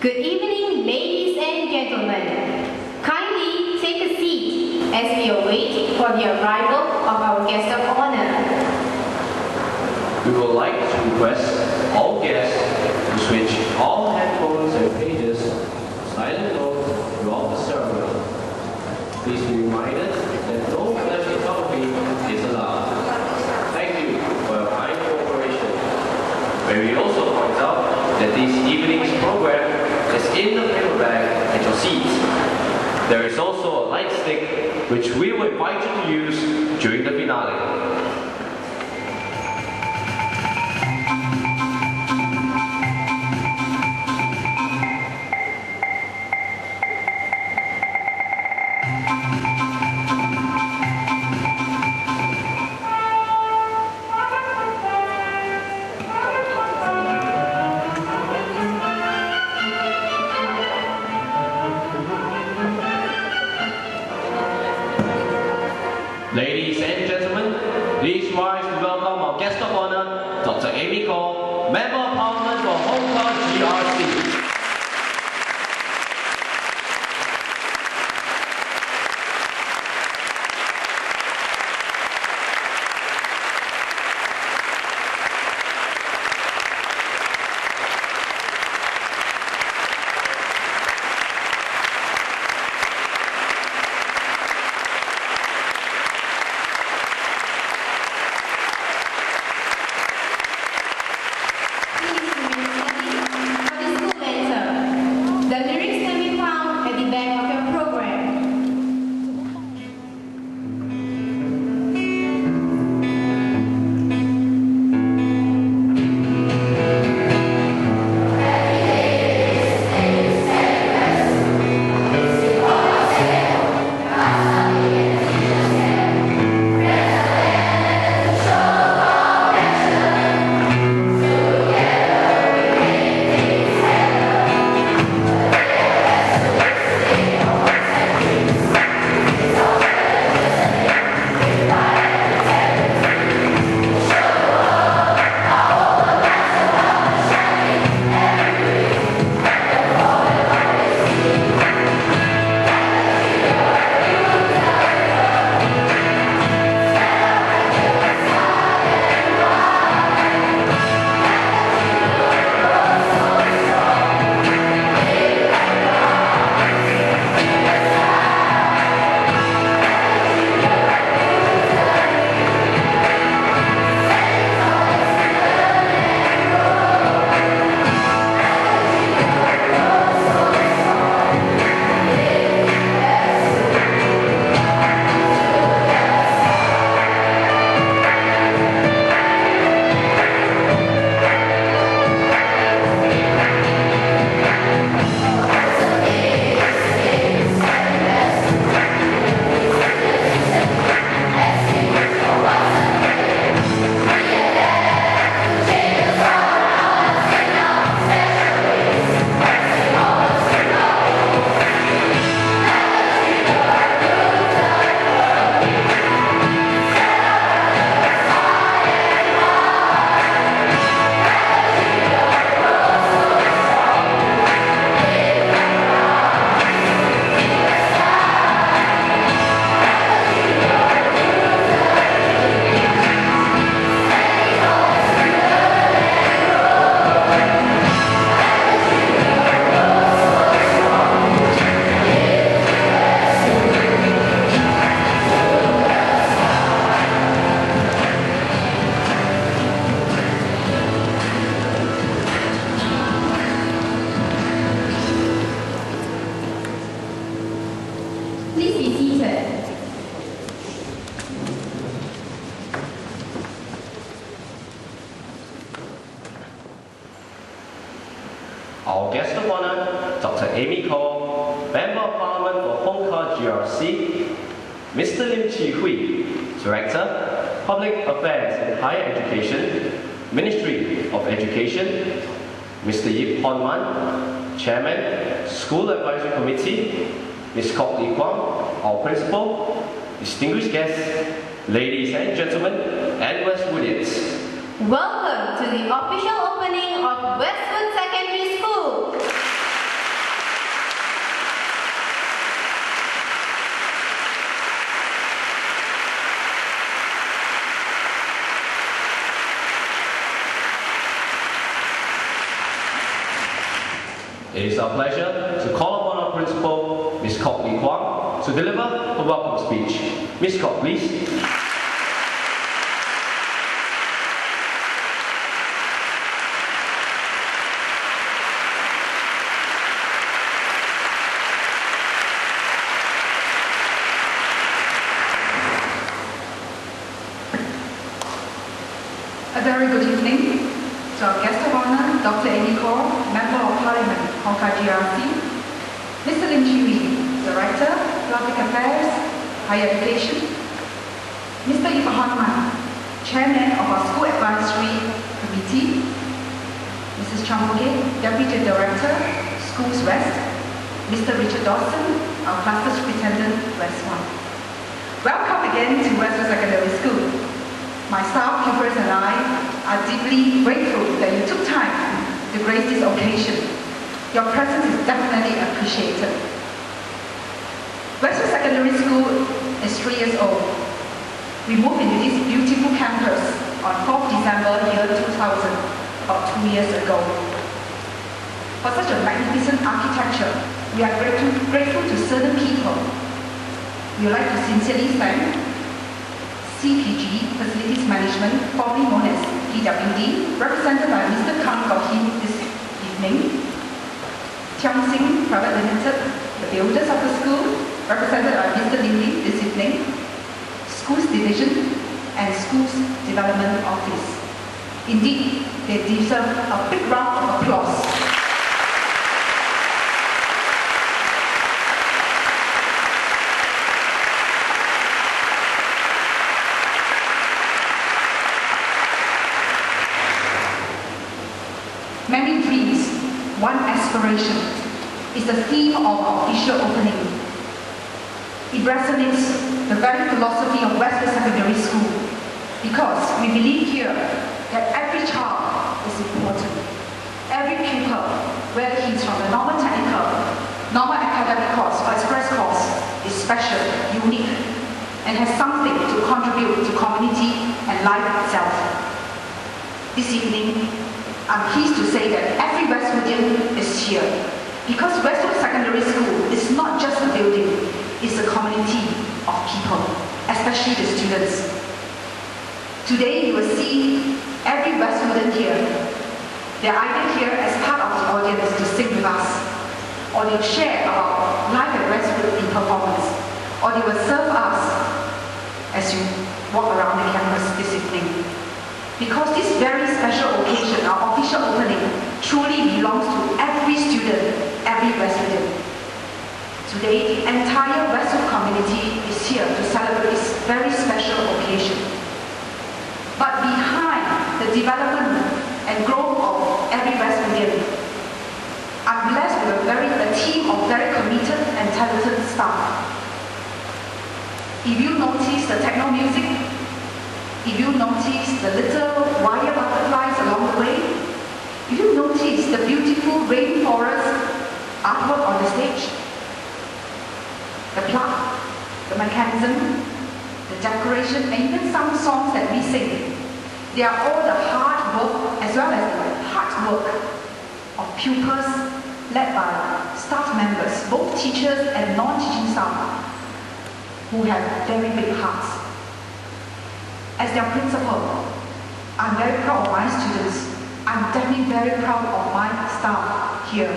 Good evening, ladies and gentlemen. Kindly take a seat as we await for the arrival of our guest of honor. We would like to request all guests to switch all headphones and pages to silent mode throughout the ceremony. Please be reminded that no flash photography is allowed. Thank you for your kind cooperation. May we also point out that this evening's program is in the paper bag at your seat. There is also a light stick which we will invite you to use during the finale. Ladies and gentlemen, please rise to welcome our guest of honor, Dr. Amy Khor, Member of Parliament for Khor GRC. Our guest of honor, Dr. Amy Khor, Member of Parliament for Khor GRC, Mr. Lim Chi Hui, Director, Public Affairs and Higher Education, Ministry of Education, Mr. Yip Hon Man, Chairman, School Advisory Committee, Ms. Kok Lee Kwang, our Principal, distinguished guests, ladies and gentlemen, and Westwoodians. Welcome to the official opening of Westwood Secondary School. It is our pleasure to call upon our principal, Ms. Khor to deliver a welcome speech. Ms. Khor, please. A very good evening to our guest of honor, Dr. Amy Khor, Member of Parliament, Hong Kong GRC, Mr. Lim Chui, Director, Public Affairs, Higher Education, Mr. Yip Chairman of our School Advisory Committee, Mrs. Chang Ho-Kei, Deputy Director, Schools West, Mr. Richard Dawson, our Cluster Superintendent, West 1. Welcome again to Westwood Secondary School. My staff, pupils and I are deeply grateful that you took time to grace this occasion. Your presence is definitely appreciated. Westwood Secondary School is 3 years old. We moved into this beautiful campus on 4th December year 2000, about 2 years ago. For such a magnificent architecture, we are grateful to certain people. We would like to sincerely thank CPG, Facilities Management, formerly known as PWD, represented by Mr. Kang Gohin this evening. Tiang Sing Private Limited, the builders of the school, represented by Mr. Lim Lee this evening. Schools Division and Schools Development Office. Indeed, they deserve a big round of applause. Many dreams, one aspiration is the theme of our official opening. It resonates the very philosophy of Westwood Secondary School because we believe here that every child is important. Every pupil, whether he's from the normal technical, normal academic course or express course, is special, unique, and has something to contribute to community and life itself. This evening, I'm pleased to say that every Westwoodian is here because Westwood Secondary School is not just a building, it's a community of people, especially the students. Today you will see every Westwoodian here. They're either here as part of the audience to sing with us, or they'll share about life at Westwood in performance, or they will serve us as you walk around the campus this evening. Because this very special occasion, our official opening, truly belongs to every student, every Westwoodian. Today, the entire Westwood community is here to celebrate this very special occasion. But behind the development and growth of every Westwoodian, I'm blessed with a team of very committed and talented staff. If you notice the techno music, if you notice the little wire butterflies along the way, if you notice the beautiful rainforest artwork on the stage, the plug, the mechanism, the decoration, and even some songs that we sing, they are all the hard work as well as the hard work of pupils led by staff members, both teachers and non-teaching staff, who have very big hearts. As their principal, I'm very proud of my students. I'm definitely very proud of my staff here.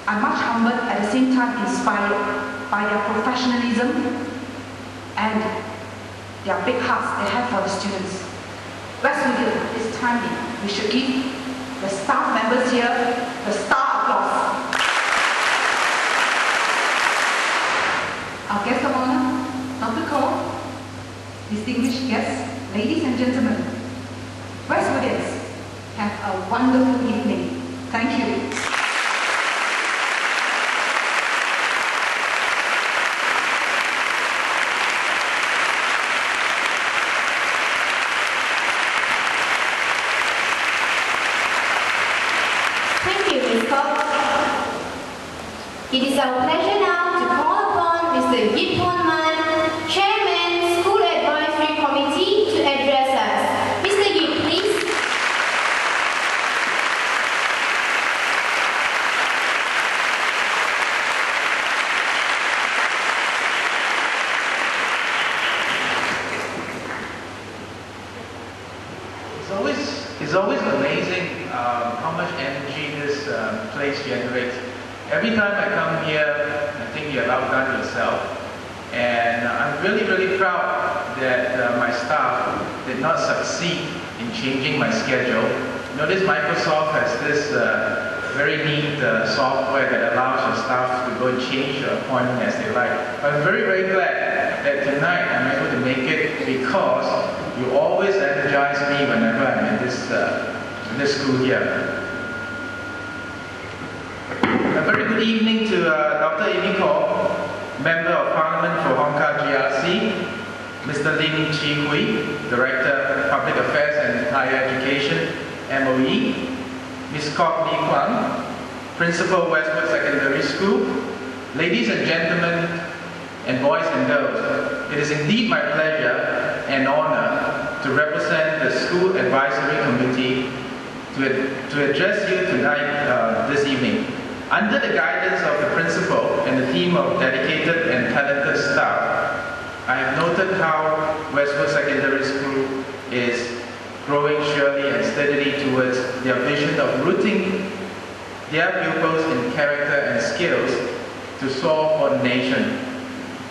I'm much humbled, at the same time inspired by their professionalism and their big hearts they have for the students. Westwood, it's timely. We should give the staff members here the star applause. Our guest of honor, Dr. Khor, distinguished guests, ladies and gentlemen, Westwoodians, have a wonderful evening. Thank you. Thank you, Ms. Khor. It is our pleasure now to call upon Mr. Yip Chairman, School Advisory Committee, to address us. Mr. Yip, please. It's always amazing how much energy this place generates. Every time I come here, I think you have outdone yourself. And I'm really, really proud that my staff did not succeed in changing my schedule. Notice Microsoft has this very neat software that allows your staff to go and change your appointment as they like. I'm very, very glad that tonight I'm able to make it because you always energize me whenever I'm in this school here. A very good evening to Dr. Amy Khor, Member of Parliament for Hong Kong GRC, Mr. Lim Chi Hui, Director of Public Affairs and Higher Education, MOE, Ms. Kok Lee Kwang, Principal Westwood Secondary School, ladies and gentlemen, and boys and girls, it is indeed my pleasure and honor to represent the School Advisory Committee to address you tonight, this evening. Under the guidance of the principal and the team of dedicated and talented staff, I have noted how Westwood Secondary School is growing surely and steadily towards their vision of rooting their pupils in character and skills to soar for the nation.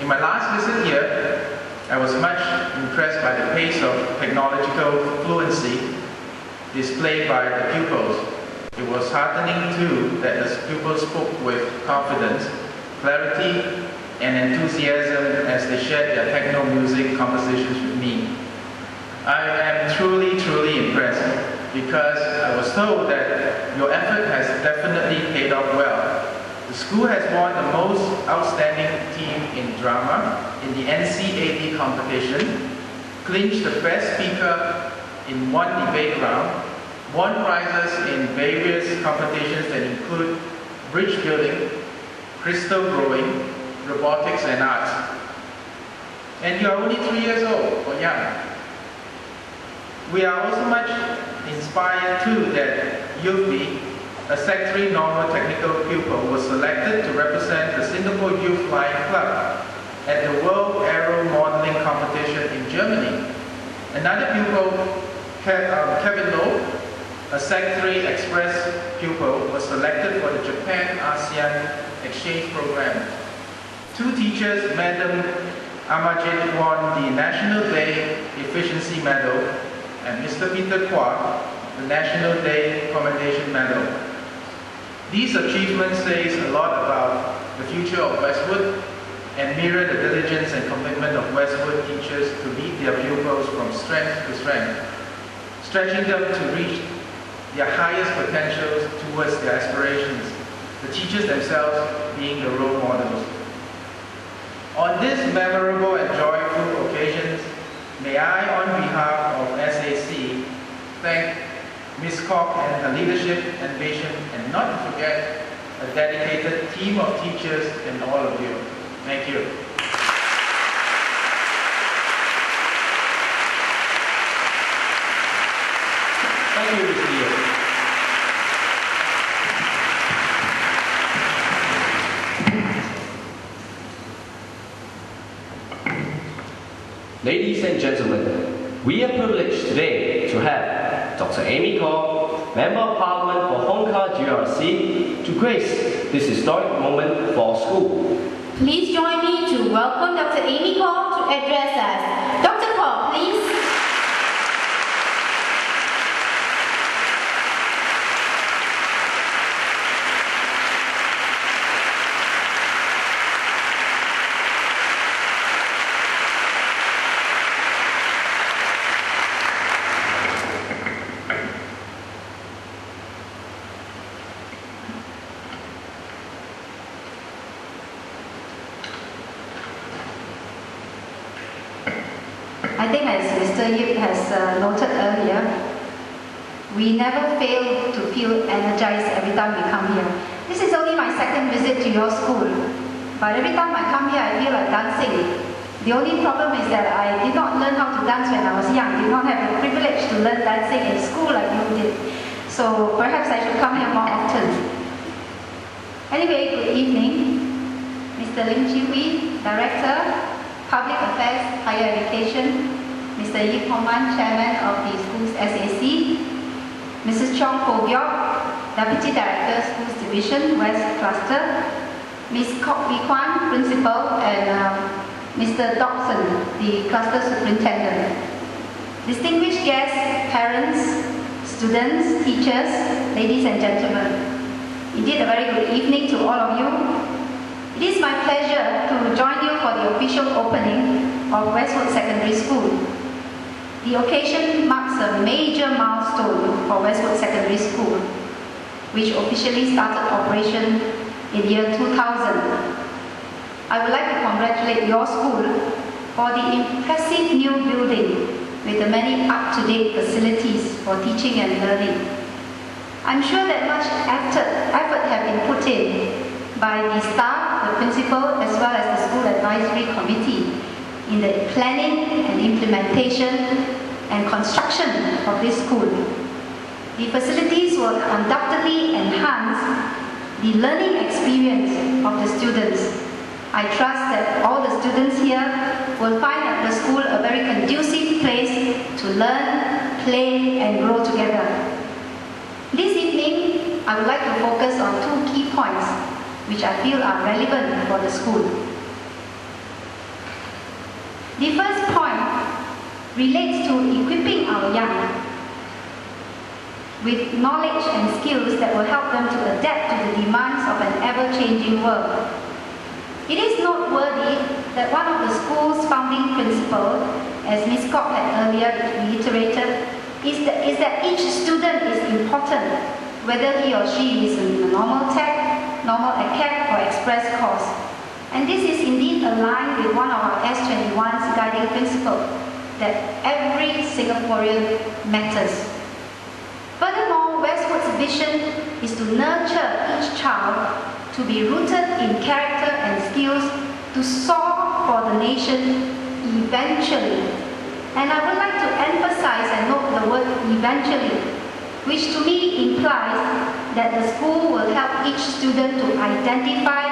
In my last visit here, I was much impressed by the pace of technological fluency displayed by the pupils. It was heartening too that the pupils spoke with confidence, clarity, and enthusiasm as they shared their techno music compositions with me. I am truly, truly impressed because I was told that your effort has definitely paid off well. The school has won the most outstanding team in drama in the NCAD competition, clinched the best speaker in one debate round, won prizes in various competitions that include bridge building, crystal growing, robotics and arts. And you are only 3 years old or young. We are also much inspired too that Yufi, a Sec 3 normal technical pupil, was selected to represent the Singapore Youth Flying Club at the World Aero Modeling Competition in Germany. Another pupil, Kevin Low, a Sec 3 Express pupil, was selected for the Japan-ASEAN exchange program. Two teachers, Madam Amajit, won the National Day Efficiency Medal, and Mr. Peter Kwa, the National Day Commendation Medal. These achievements say a lot about the future of Westwood and mirror the diligence and commitment of Westwood teachers to lead their pupils from strength to strength, stretching them to reach their highest potentials towards their aspirations, the teachers themselves being the role models. On this memorable and joyful occasion, may I, on behalf of SAC, thank Ms. Kok and her leadership and vision, and not to forget a dedicated team of teachers and all of you. Thank you. Thank you, Mr. Yeo. Ladies and gentlemen, we are privileged today to have Dr. Amy Khor, Member of Parliament for Hong Kong GRC, to grace this historic moment for our school. Please join me to welcome Dr. Amy Khor to address us. Dr. Khor, please. I think as Mr. Yip has noted earlier, we never fail to feel energized every time we come here. This is only my second visit to your school, but every time I come here I feel like dancing. The only problem is that I did not learn how to dance when I was young. I did not have the privilege to learn dancing in school like you did. So perhaps I should come here more often. Anyway, good evening. Mr. Lim Chi Hui, Director, Public Affairs, Higher Education, Mr. Yip Hong Man, Chairman of the school's SAC, Chong Ho Gyok, Deputy Director, Schools Division, West Cluster, Ms. Kok Lee Kwan, Principal, and Mr. Dobson, the Cluster Superintendent. Distinguished guests, parents, students, teachers, ladies and gentlemen. Indeed, a very good evening to all of you. It is my pleasure to join you for the official opening of Westwood Secondary School. The occasion marks a major milestone for Westwood Secondary School, which officially started operation in the year 2000. I would like to congratulate your school for the impressive new building with the many up-to-date facilities for teaching and learning. I'm sure that much effort has been put in by the staff, the principal, as well as the school advisory committee in the planning and implementation and construction of this school. The facilities will undoubtedly enhance the learning experience of the students. I trust that all the students here will find at the school a very conducive place to learn, play, and grow together. This evening, I would like to focus on two key points which I feel are relevant for the school. The first point relates to equipping our young with knowledge and skills that will help them to adapt to the demands of an ever-changing world. It is noteworthy that one of the school's founding principles, as Ms. Kok had earlier reiterated, is that each student is important, whether he or she is in a normal tech, normal acad, or express course. And this is indeed aligned with one of our S21's guiding principles, that every Singaporean matters. Furthermore, Westwood's vision is to nurture each child to be rooted in character and skills to soar for the nation eventually. And I would like to emphasize and note the word eventually, which to me implies that the school will help each student to identify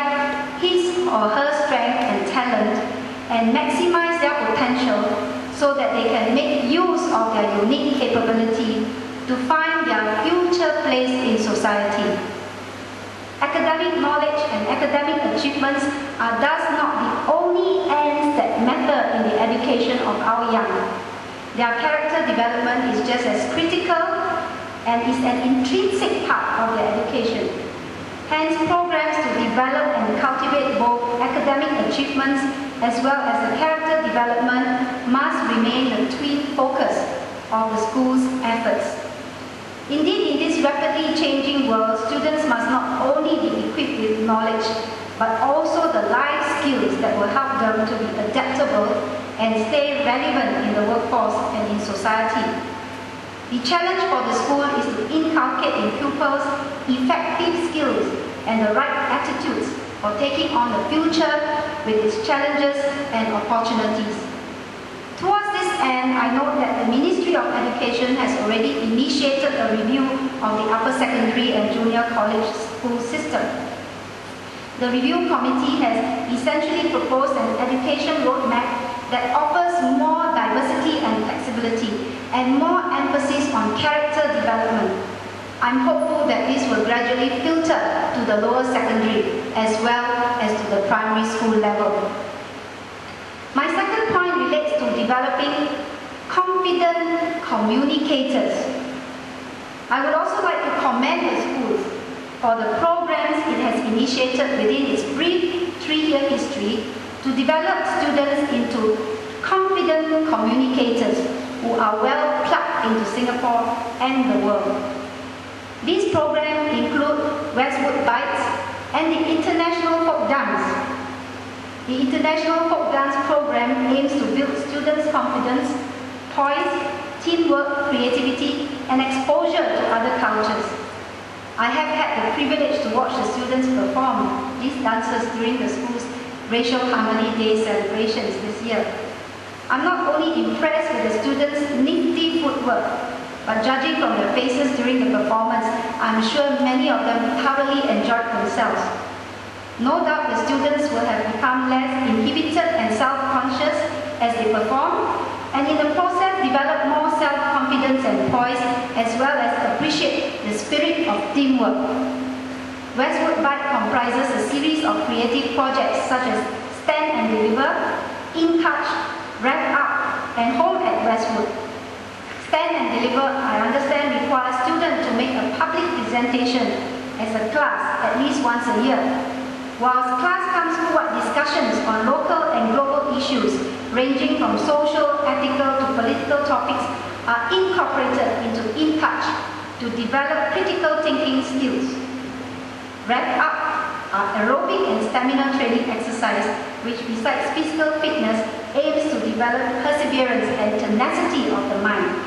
his or her strength and talent and maximize their potential so that they can make use of their unique capability to find their future place in society. Academic knowledge and academic achievements are thus not the only ends that matter in the education of our young. Their character development is just as critical and is an intrinsic part of their education. Hence, programs to develop and cultivate both academic achievements as well as the character development must remain the twin focus of the school's efforts. Indeed, in this rapidly changing world, students must not only be equipped with knowledge, but also the life skills that will help them to be adaptable and stay relevant in the workforce and in society. The challenge for the school is to inculcate in pupils effective skills and the right attitudes for taking on the future with its challenges and opportunities. Towards this end, I note that the Ministry of Education has already initiated a review of the upper secondary and junior college school system. The review committee has essentially proposed an education roadmap that offers more diversity and flexibility and more emphasis on character development. I'm hopeful that this will gradually filter to the lower secondary as well as to the primary school level. My second point relates to developing confident communicators. I would also like to commend the school for the programs it has initiated within its brief 3-year history to develop students into confident communicators who are well plugged into Singapore and the world. These programs include Westwood Bites and the International Folk Dance. The International Folk Dance program aims to build students' confidence, poise, teamwork, creativity, and exposure to other cultures. I have had the privilege to watch the students perform these dances during the school's Racial Harmony Day celebrations this year. I'm not only impressed with the students' nifty footwork, but judging from their faces during the performance, I'm sure many of them thoroughly enjoyed themselves. No doubt the students will have become less inhibited and self-conscious as they perform, and in the process develop more self-confidence and poise, as well as appreciate the spirit of teamwork. Westwood Bike comprises a series of creative projects such as Stand and Deliver, In Touch, Wrap Up, and Home at Westwood. Stand and Deliver, I understand, requires students to make a public presentation as a class at least once a year. Whilst class comes forward discussions on local and global issues ranging from social, ethical to political topics are incorporated into In Touch to develop critical thinking skills. Wrap Up are aerobic and stamina training exercise which, besides physical fitness, aims to develop perseverance and tenacity of the mind.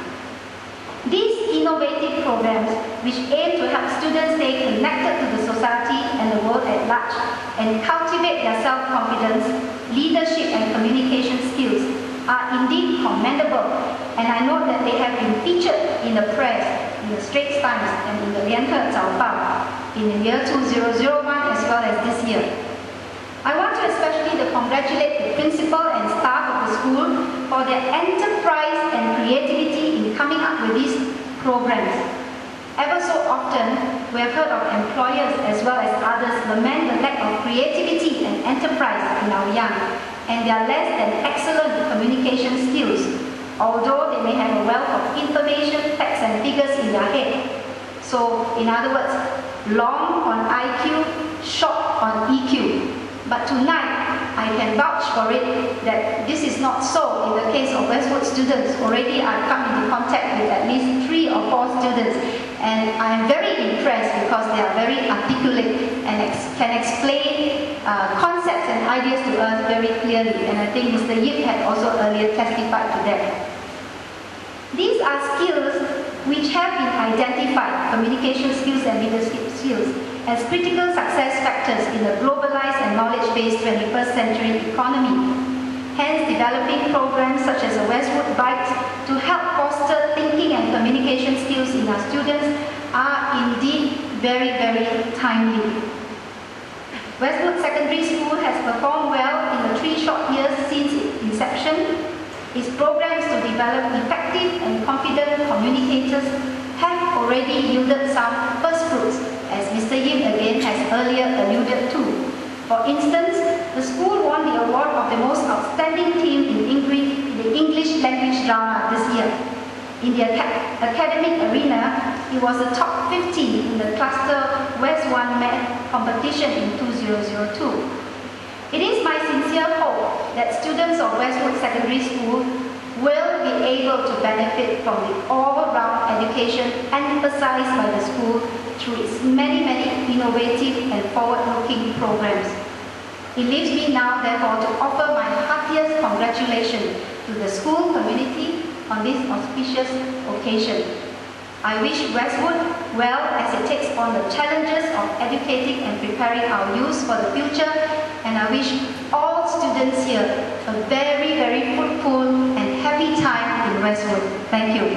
These innovative programs, which aim to help students stay connected to the society and the world at large and cultivate their self-confidence, leadership and communication skills, are indeed commendable, and I know that they have been featured in the press, in the Straits Times and in the Lianhe Zaobao in the year 2001 as well as this year. I want to especially congratulate the principal and staff of the school for their enterprise and creativity in coming up with these programs. Ever so often, we have heard of employers as well as others lament the lack of creativity and enterprise in our young, and their less than excellent communication skills, although they may have a wealth of information, facts and figures in their head. So, in other words, long on IQ, short on EQ. But tonight, I can vouch for it that this is not so in the case of Westwood students. Already I've come into contact with at least 3 or 4 students, and I'm very impressed because they are very articulate and can explain concepts and ideas to us very clearly, and I think Mr. Yip had also earlier testified to that. These are skills which have been identified, communication skills and leadership skills, as critical success factors in the globalized and knowledge-based 21st century economy. Hence, developing programs such as the Westwood Bikes to help foster thinking and communication skills in our students are indeed very, very timely. Westwood Secondary School has performed well in the 3 short years since its inception. Its programs to develop effective and confident communicators have already yielded some first fruits, as Mr. Yim again has earlier alluded to. For instance, the school won the award of the most outstanding team in the English language drama this year. In the academic arena, it was the top 15 in the cluster West 1 Math competition in 2002. It is my sincere hope that students of Westwood Secondary School will be able to benefit from the all-round education emphasized by the school through its many innovative and forward-looking programs. It leaves me now, therefore, to offer my heartiest congratulations to the school community on this auspicious occasion. I wish Westwood well as it takes on the challenges of educating and preparing our youth for the future, and I wish all students here a very, very fruitful and happy time in Westwood. Thank you.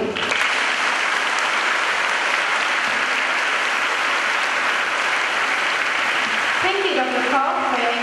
Thank you, Dr. Khor, for your